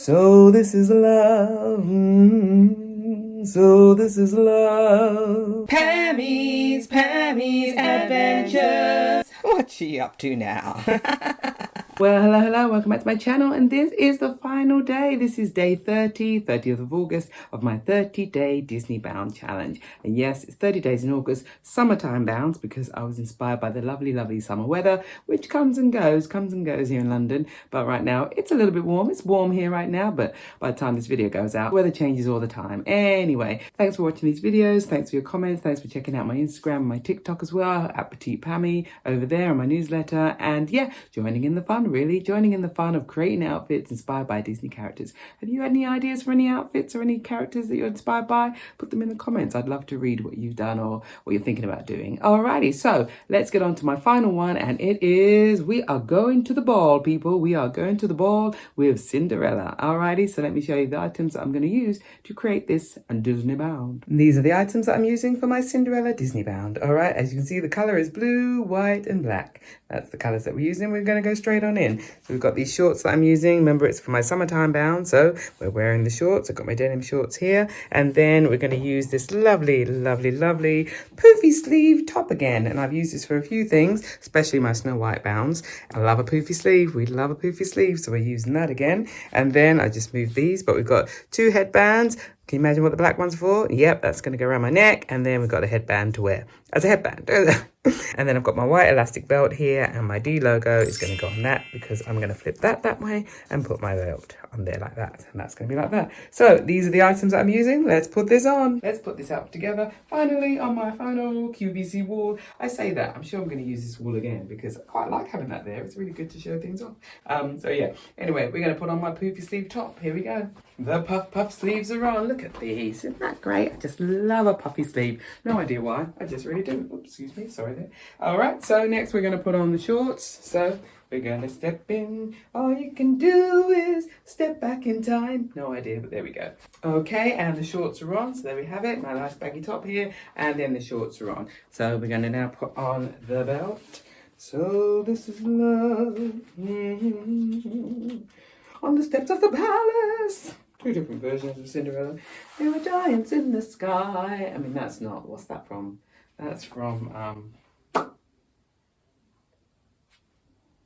So this is love. So this is love. Pammy's Adventures. What's she up to now? Well, hello, welcome back to my channel, and this is the final day. This is day 30th of August of my 30-day Disney bound challenge. And yes, it's 30 days in August, summertime bounds, because I was inspired by the lovely, lovely summer weather, which comes and goes here in London. But right now, it's a little bit warm. It's warm here right now, but by the time this video goes out, weather changes all the time. Anyway, thanks for watching these videos. Thanks for your comments. Thanks for checking out my Instagram and my TikTok as well, at Petite Pammy over there on my newsletter. And yeah, joining in the fun. Really joining in the fun of creating outfits inspired by Disney characters. Have you had any ideas for any outfits or any characters that you're inspired by? Put them in the comments. I'd love to read what you've done or what you're thinking about doing. Alrighty, so let's get on to my final one, and it is we are going to the ball, people. We are going to the ball with Cinderella. Alrighty, so let me show you the items that I'm going to use to create this Disney bound. These are the items that I'm using for my Cinderella Disney bound. Alright, as you can see, the color is blue, white, and black. That's the colors that we're using. We're going to go straight on in. So we've got these shorts that I'm using. Remember, it's for my summertime bound, so we're wearing the shorts. I've got my denim shorts here, and then we're going to use this lovely, lovely, lovely poofy sleeve top again. And I've used this for a few things, especially my Snow White bounds. I love a poofy sleeve. We love a poofy sleeve, so we're using that again. And then I just moved these, but we've got two headbands. Can you imagine what the black one's for? Yep, that's going to go around my neck, and then we've got a headband to wear as a headband. And then I've got my white elastic belt here, and my D logo is going to go on that because I'm going to flip that way and put my belt on there like that, and that's going to be like that. So these are the items that I'm using. Let's put this on. Let's put this out together. Finally, on my final QVC wall. I say that, I'm sure I'm going to use this wall again because I quite like having that there. It's really good to show things off. So yeah, anyway, we're going to put on my poofy sleeve top. Here we go. The puff sleeves are on. Look at these. Isn't that great? I just love a puffy sleeve. No idea why. I just really do. Oops, excuse me. Sorry there. All right. So next we're going to put on the shorts. So we're going to step in. All you can do is step back in time. No idea, but there we go. Okay. And the shorts are on. So there we have it. My nice baggy top here. And then the shorts are on. So we're going to now put on the belt. So this is love. On the steps of the palace. Two different versions of Cinderella. There were giants in the sky. I mean, that's not, what's that from? That's from,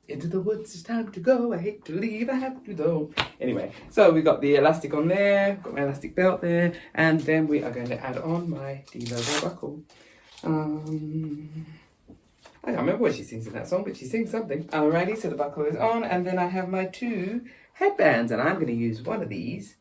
Into the woods, it's time to go. I hate to leave, I have to though. Anyway, so we got the elastic on there, got my elastic belt there, and then we are going to add on my D-logo buckle. I can't remember what she sings in that song, but she sings something. Alrighty, so the buckle is on, and then I have my two headbands, and I'm going to use one of these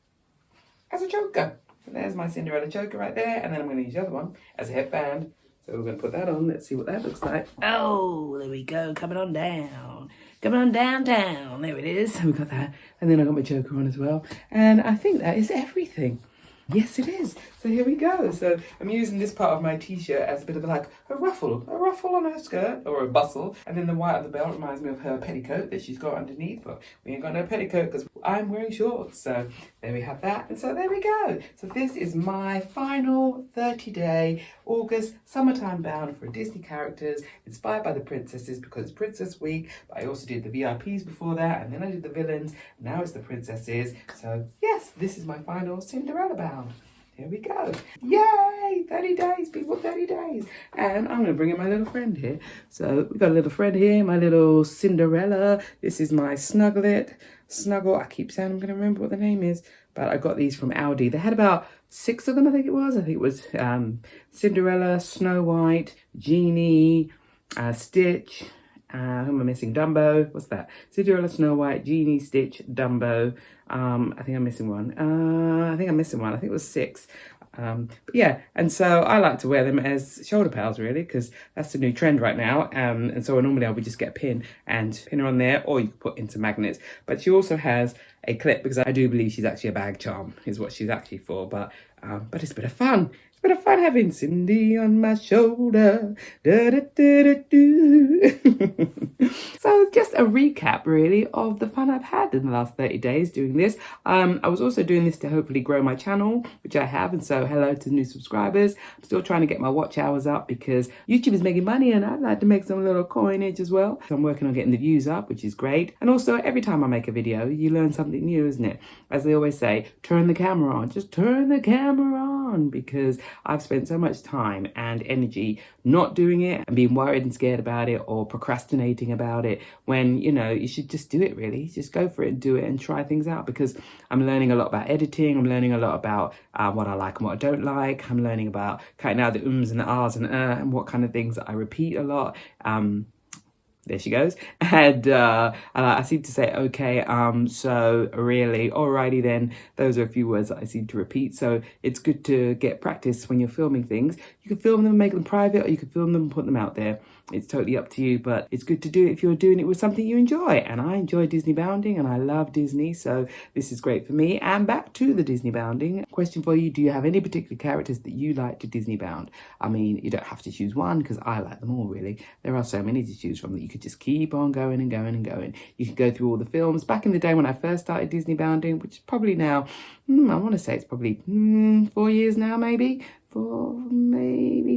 as a choker. So there's my Cinderella choker right there, and then I'm going to use the other one as a headband. So we're going to put that on. Let's see what that looks like. Oh, there we go. Coming on down. Coming on downtown. There it is. We got that. And then I got my choker on as well. And I think that is everything. Yes, it is. So here we go. So I'm using this part of my t-shirt as a bit of like a ruffle on her skirt, or a bustle. And then the white of the belt reminds me of her petticoat that she's got underneath, but we ain't got no petticoat because I'm wearing shorts. So there we have that. And so there we go. So this is my final 30-day August summertime bound for Disney characters inspired by the princesses, because it's Princess Week. But I also did the VIPs before that, and then I did the villains. Now it's the princesses. So yes, this is my final Cinderella bound. Here we go. Yay! 30 days, people, 30 days. And I'm going to bring in my little friend here. So we've got a little friend here, my little Cinderella. This is my Snuggle. I keep saying I'm going to remember what the name is. But I got these from Aldi. They had about 6 of them, I think it was. I think it was Cinderella, Snow White, Genie, Stitch. Who am I missing? Dumbo. What's that? Cinderella, Snow White, Genie, Stitch, Dumbo. I think I'm missing one. I think it was 6. But yeah, and so I like to wear them as shoulder pads, really, because that's the new trend right now. And so normally I would just get a pin and pin her on there, or you could put into magnets. But she also has a clip, because I do believe she's actually a bag charm, is what she's actually for. But it's a bit of fun. Bit of fun having Cindy on my shoulder. Da, da, da, da, do. So just a recap really of the fun I've had in the last 30 days doing this. I was also doing this to hopefully grow my channel, which I have, and so hello to new subscribers. I'm still trying to get my watch hours up because YouTube is making money and I'd like to make some little coinage as well. So I'm working on getting the views up, which is great. And also every time I make a video, you learn something something new, isn't it? As they always say, turn the camera on, just turn the camera on, because I've spent so much time and energy not doing it and being worried and scared about it or procrastinating about it, when, you know, you should just do it. Really, just go for it and do it and try things out, because I'm learning a lot about editing. I'm learning a lot about what I like and what I don't like. I'm learning about cutting out the ums and the ahs and what kind of things that I repeat a lot. There she goes. And I seem to say, okay, so really, alrighty then. Those are a few words that I seem to repeat. So it's good to get practice when you're filming things. You can film them and make them private, or you can film them and put them out there. It's totally up to you, but it's good to do it if you're doing it with something you enjoy. And I enjoy Disney bounding and I love Disney, so this is great for me. And back to the Disney bounding. Question for you, do you have any particular characters that you like to Disney bound? I mean, you don't have to choose one, because I like them all, really. There are so many to choose from that you could just keep on going and going and going. You could go through all the films. Back in the day when I first started Disney bounding, which is probably now, I want to say it's probably 4 years now, maybe.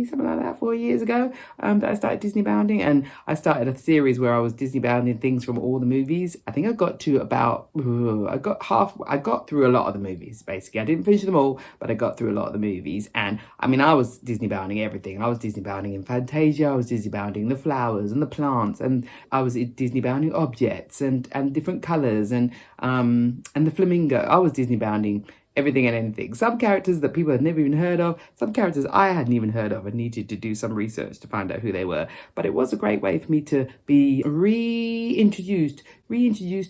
Something like that, 4 years ago, that I started Disney bounding, and I started a series where I was Disney bounding things from all the movies. I think I got to about, I got through a lot of the movies, basically. I didn't finish them all, but I got through a lot of the movies. And I mean, I was Disney bounding everything. I was Disney bounding in Fantasia, I was Disney bounding the flowers and the plants, and I was Disney bounding objects and different colors, and the flamingo. I was Disney bounding everything and anything. Some characters that people had never even heard of, some characters I hadn't even heard of and needed to do some research to find out who they were. But it was a great way for me to be reintroduced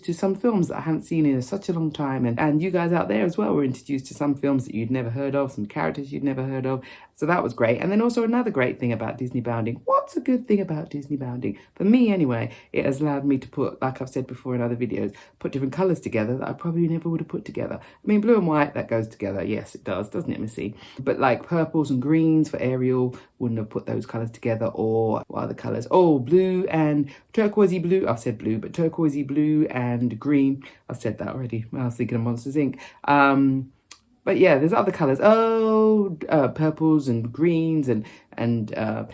to some films that I hadn't seen in such a long time. And you guys out there as well were introduced to some films that you'd never heard of, some characters you'd never heard of. So that was great. And then also another great thing about Disney bounding. What's a good thing about Disney bounding? For me anyway, it has allowed me to put, like I've said before in other videos, put different colours together that I probably never would have put together. I mean, blue and white, that goes together. Yes, it does, doesn't it, Missy? But like purples and greens for Ariel, wouldn't have put those colours together. Or what other colours? Oh, blue and turquoisey blue. I've said blue, but turquoisey blue and green. I've said that already. I was thinking of Monsters Inc. But yeah, there's other colours. Purples and greens and I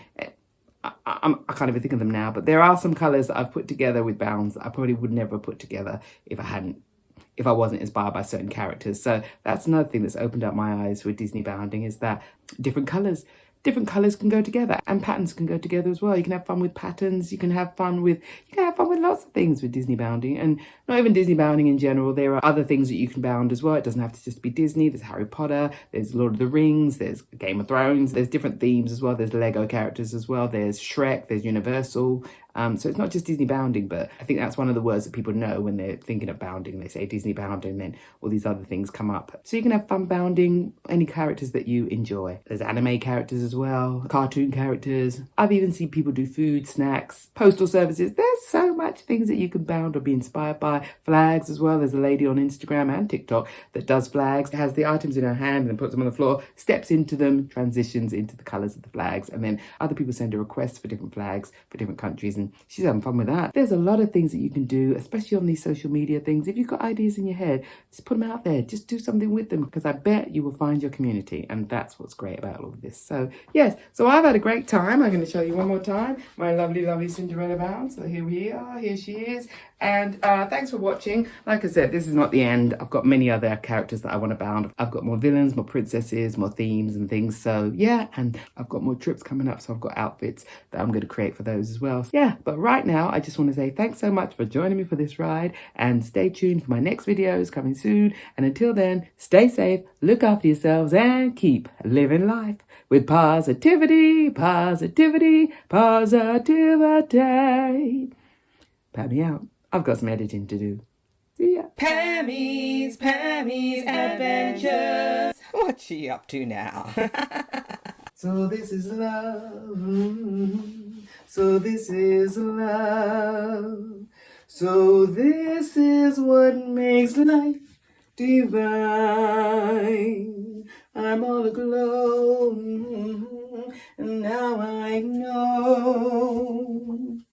can't even think of them now. But there are some colours that I've put together with bounds that I probably would never put together if I wasn't inspired by certain characters. So that's another thing that's opened up my eyes with Disney bounding, is that different colours can go together, and patterns can go together as well. You can have fun with patterns. You can have fun with lots of things with Disney bounding, and not even Disney bounding in general. There are other things that you can bound as well. It doesn't have to just be Disney. There's Harry Potter, there's Lord of the Rings, there's Game of Thrones, there's different themes as well. There's Lego characters as well. There's Shrek, there's Universal. So it's not just Disney bounding, but I think that's one of the words that people know when they're thinking of bounding. They say Disney bounding, and then all these other things come up. So you can have fun bounding any characters that you enjoy. There's anime characters as well, cartoon characters. I've even seen people do food, snacks, postal services. There's so much things that you can bound or be inspired by. Flags as well. There's a lady on Instagram and TikTok that does flags, has the items in her hand and then puts them on the floor, steps into them, transitions into the colours of the flags, and then other people send her requests for different flags for different countries, and she's having fun with that. There's a lot of things that you can do, especially on these social media things. If you've got ideas in your head, just put them out there. Just do something with them, because I bet you will find your community, and that's what's great about all of this. So yes, so I've had a great time. I'm going to show you one more time my lovely Cinderella bound. So here we are, here she is. And thanks for watching. Like I said, this is not the end. I've got many other characters that I want to bound. I've got more villains, more princesses, more themes and things. So yeah, and I've got more trips coming up. So I've got outfits that I'm going to create for those as well. So, yeah, but right now I just want to say thanks so much for joining me for this ride, and stay tuned for my next videos coming soon. And until then, stay safe, look after yourselves, and keep living life with positivity, positivity, positivity. Pat me out. I've got some editing to do. See ya. Pammy's Adventures. What's she up to now? So this is love. So this is love. So this is what makes life divine. I'm all aglow, and now I know.